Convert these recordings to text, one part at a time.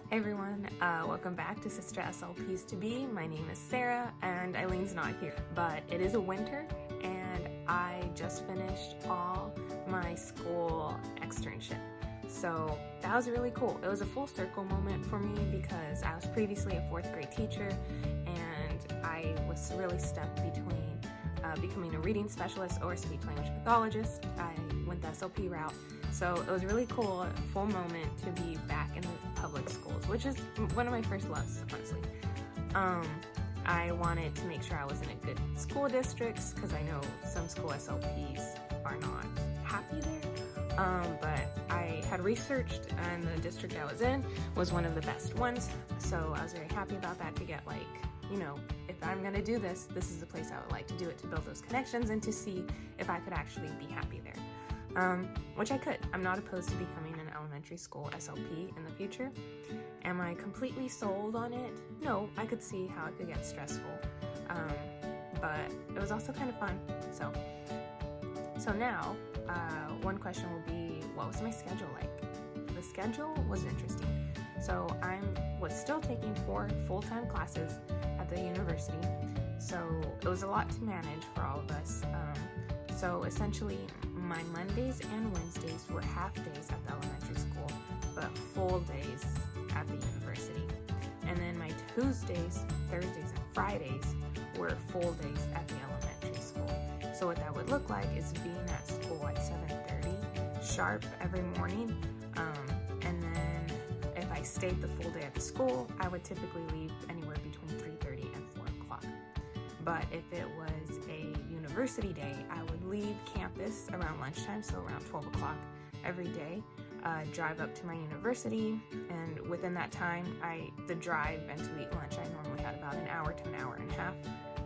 Hey everyone, welcome back to Sister SLP's to Be. My name is Sarah and Eileen's not here, but it is a winter and I just finished all my school externship. So that was really cool. It was a full circle moment for me because I was previously a 4th grade teacher and I was really stuck between becoming a reading specialist or a speech language pathologist. I went the SLP route. So it was really cool, a full moment to be back in the public schools, which is one of my first loves, honestly. I wanted to make sure I was in a good school districts because I know some school SLPs are not happy there. But I had researched and the district I was in was one of the best ones. So I was very happy about that to get if I'm going to do this, this is the place I would like to do it, to build those connections and to see if I could actually be happy there. Which I could. I'm not opposed to becoming an elementary school SLP in the future. Am I completely sold on it? No, I could see how it could get stressful. But it was also kind of fun. So now, one question will be, what was my schedule like? The schedule was interesting. So I was still taking 4 full-time classes at the university. So it was a lot to manage for all of us. So essentially, my Mondays and Wednesdays were half days at the elementary school, but full days at the university. And then my Tuesdays, Thursdays, and Fridays were full days at the elementary school. So what that would look like is being at school at 7:30 sharp every morning. And then if I stayed the full day at the school, I would typically leave anywhere between 3:30 and 4 o'clock. But if it was a university day, I would leave campus around lunchtime, so around 12 o'clock every day, drive up to my university, and within that time, the drive and to eat lunch, I normally had about an hour to an hour and a half,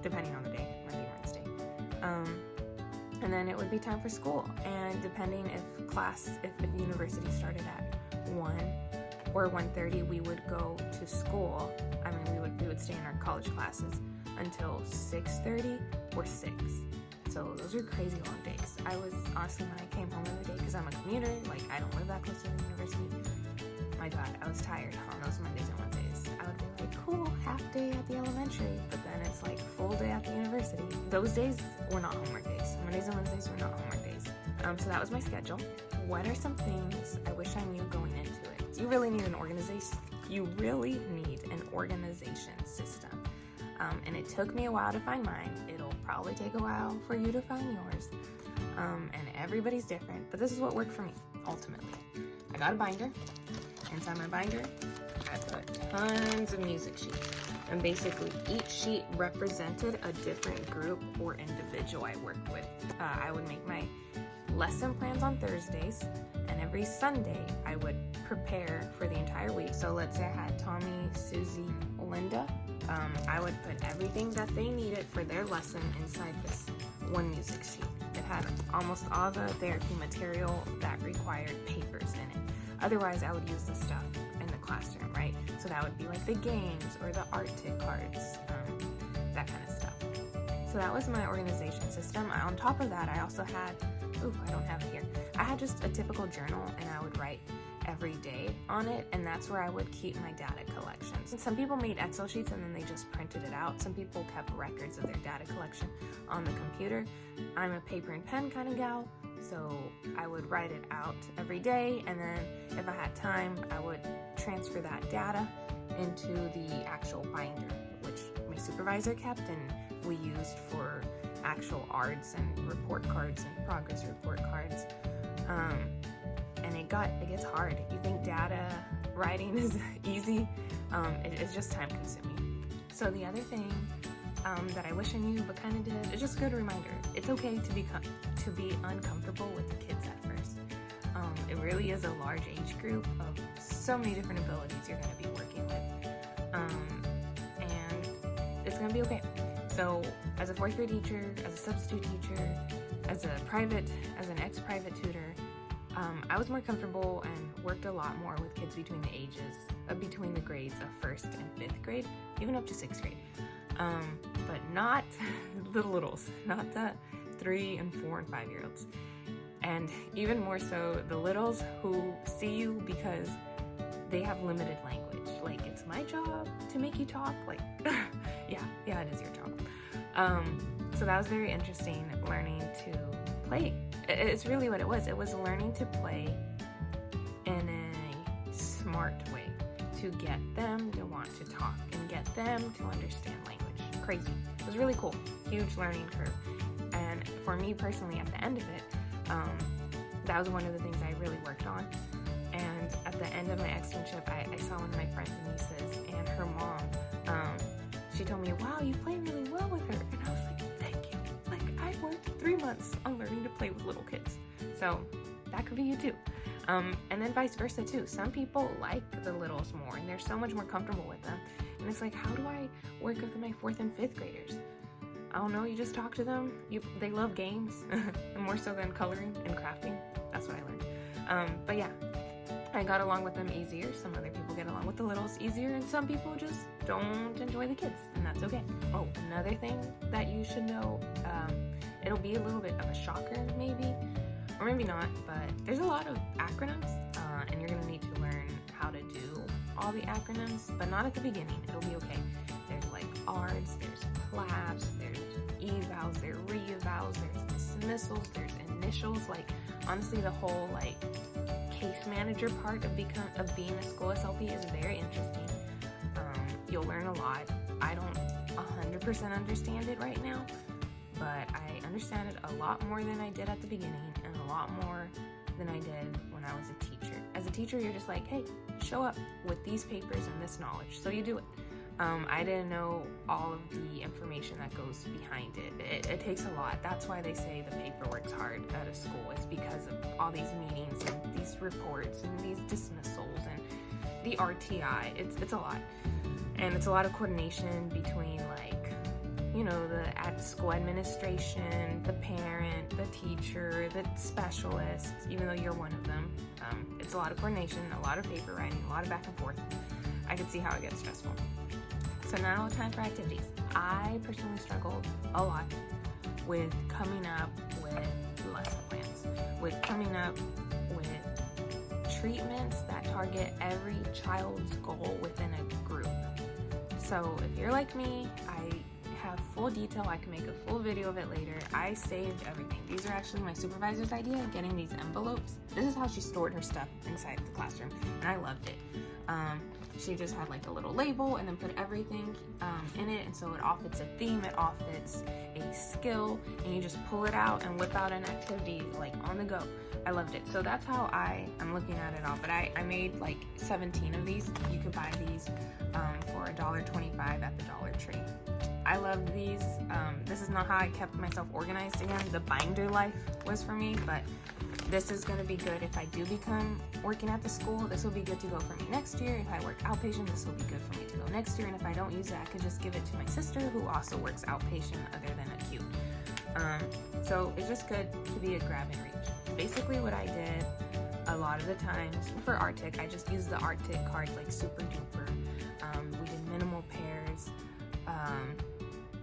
depending on the day, Monday, Wednesday. And then it would be time for school, and depending if university started at 1 or 1:30, we would go to school. We would stay in our college classes until 6:30 or 6. So those are crazy long days. I was honestly, when I came home every day, because I'm a commuter, I don't live that close to the university, my God, I was tired on those Mondays and Wednesdays. I would be like, cool, half day at the elementary, but then it's like full day at the university. Those days were not homework days. Mondays and Wednesdays were not homework days. So that was my schedule. What are some things I wish I knew going into it? You really need an organization. You really need an organization system. And it took me a while to find mine. It'll probably take a while for you to find yours. And everybody's different, but this is what worked for me, ultimately. I got a binder. Inside my binder, I put tons of music sheets. And basically, each sheet represented a different group or individual I worked with. I would make my lesson plans on Thursdays, and every Sunday, I would prepare for the entire week. So let's say I had Tommy, Susie, Linda. I would put everything that they needed for their lesson inside this one music sheet. It had almost all the therapy material that required papers in it. Otherwise, I would use the stuff in the classroom, right? So that would be like the games or the art tick cards, that kind of stuff. So that was my organization system. On top of that, I also had, I don't have it here. I had just a typical journal, and I would write every day on it, and that's where I would keep my data collections. And some people made Excel sheets and then they just printed it out. Some people kept records of their data collection on the computer. I'm a paper and pen kind of gal, so I would write it out every day, and then if I had time, I would transfer that data into the actual binder, which my supervisor kept and we used for actual ARDs and report cards and progress report cards. And it gets hard. You think data writing is easy? It's just time consuming. So the other thing that I wish I knew but kind of did, it's just a good reminder. It's okay to be uncomfortable with the kids at first. It really is a large age group of so many different abilities you're going to be working with. And it's going to be okay. So as a 4th grade teacher, as a substitute teacher, as an ex-private tutor, I was more comfortable and worked a lot more with kids between the grades of 1st and 5th grade, even up to 6th grade. But not the littles, not the 3 and 4 and 5 year olds. And even more so, the littles who see you because they have limited language. Like, it's my job to make you talk. Like, yeah, it is your job. So that was very interesting, learning to play. It's really what it was. It was learning to play in a smart way to get them to want to talk and get them to understand language. Crazy. It was really cool. Huge learning curve. And for me personally, at the end of it, that was one of the things I really worked on. And at the end of my externship, I saw one of my friends' nieces and her mom. She told me, wow, you play really well with her. And I was like, thank you. Like, I worked 3 months on learning to play with little kids. So that could be you too. And then vice versa too. Some people like the littles more and they're so much more comfortable with them. And it's like, how do I work with my 4th and 5th graders? I don't know, you just talk to them. They love games, and more so than coloring and crafting. That's what I learned. But yeah, I got along with them easier. Some other people get along with the littles easier, and some people just don't enjoy the kids, and that's okay. Oh, another thing that you should know, it'll be a little bit of a shocker maybe, or maybe not, but there's a lot of acronyms, and you're gonna need to learn how to do all the acronyms, but not at the beginning. It'll be okay. There's like ARDs, there's PLABs, there's evals, there's re-evals, there's dismissals, there's initials. Like, honestly, the whole like case manager part of being a school SLP is very interesting. You'll learn a lot. I don't 100% understand it right now, but I understand it a lot more than I did at the beginning, and a lot more than I did when I was a teacher. As a teacher, you're just like, hey, show up with these papers and this knowledge, so you do it. I didn't know all of the information that goes behind it. It takes a lot. That's why they say the paperwork's hard at a school. It's because of all these meetings and these reports and these dismissals and the RTI. It's a lot. And it's a lot of coordination between, like, you know, the school administration, the parent, the teacher, the specialist, even though you're one of them. It's a lot of coordination, a lot of paper writing, a lot of back and forth. I could see how it gets stressful. So now time for activities. I personally struggled a lot with coming up with lesson plans, with coming up with treatments that target every child's goal within a group. So if you're like me, I have full detail. I can make a full video of it later. I saved everything. These are actually my supervisor's idea of getting these envelopes. This is how she stored her stuff inside the classroom, and I loved it. She just had like a little label and then put everything in it, and so it all fits a theme, it all fits a skill, and you just pull it out and whip out an activity like on the go. I loved it. So that's how I'm looking at it all. But I made like 17 of these. You could buy these for $1.25 at the Dollar Tree. I loved these. This is not how I kept myself organized again. The binder life was for me, but this is going to be good if I do become working at the school. This will be good to go for me next year. If I work outpatient, this will be good for me to go next year. And if I don't use it, I could just give it to my sister, who also works outpatient other than acute. So it's just good to be a grab and reach. Basically what I did a lot of the times for Arctic, I just used the Arctic cards like super duper. We did minimal pairs,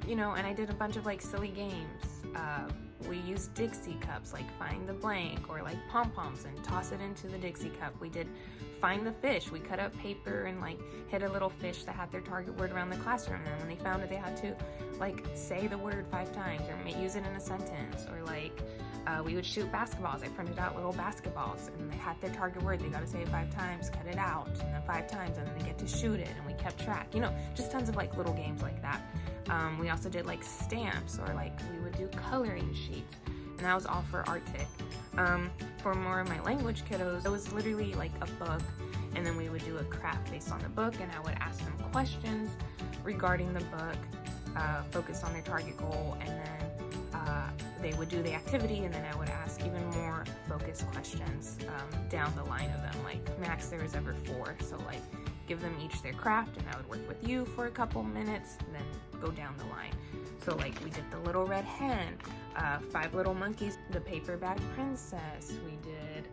you know, and I did a bunch of like silly games. We used Dixie cups, like find the blank, or like pom-poms and toss it into the Dixie cup. We did find the fish. We cut up paper and like hit a little fish that had their target word around the classroom, and then when they found it, they had to like say the word 5 times or use it in a sentence. Or like we would shoot basketballs. I printed out little basketballs and they had their target word. They got to say it 5 times, cut it out, and then 5 times, and then they get to shoot it, and we kept track. You know, just tons of like little games like that. We also did like stamps, or like we would do coloring sheets, and that was all for Arctic. For more of my language kiddos, it was literally like a book, and then we would do a craft based on the book, and I would ask them questions regarding the book, focused on their target goal, and then they would do the activity, and then I would ask even more focused questions down the line of them. Like max there was ever 4, so like give them each their craft, and I would work with you for a couple minutes, and then go down the line. So like we did the little red hen, 5 little monkeys, the paper bag princess. We did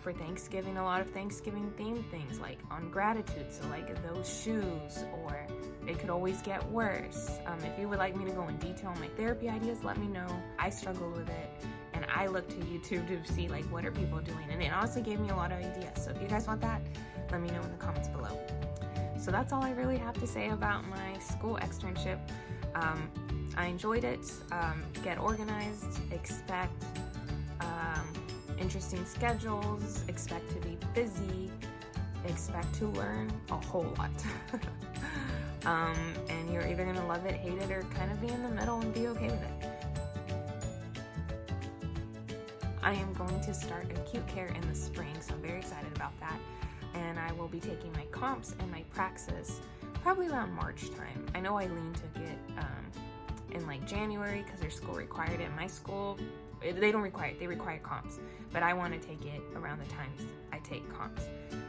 for Thanksgiving a lot of Thanksgiving themed things, like on gratitude, so like those shoes, or it could always get worse. If you would like me to go in detail on my therapy ideas, let me know. I struggled with it, and I looked to YouTube to see like what are people doing, and it honestly gave me a lot of ideas. So if you guys want that, let me know in the comments below. So that's all I really have to say about my school externship. I enjoyed it. Get organized, expect interesting schedules, expect to be busy, expect to learn a whole lot. And you're either gonna love it, hate it, or kind of be in the middle and be okay with it. I am going to start acute care in the spring, so I'm very excited about that. And I will be taking my comps and my praxis probably around March time. I know Eileen took it in like January because their school required it. My school, they don't require it, they require comps. But I want to take it around the times I take comps.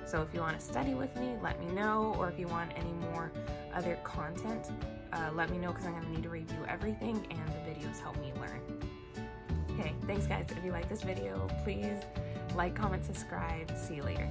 So if you want to study with me, let me know. Or if you want any more other content, let me know, because I'm going to need to review everything and the videos help me learn. Okay, thanks guys. If you like this video, please like, comment, subscribe. See you later.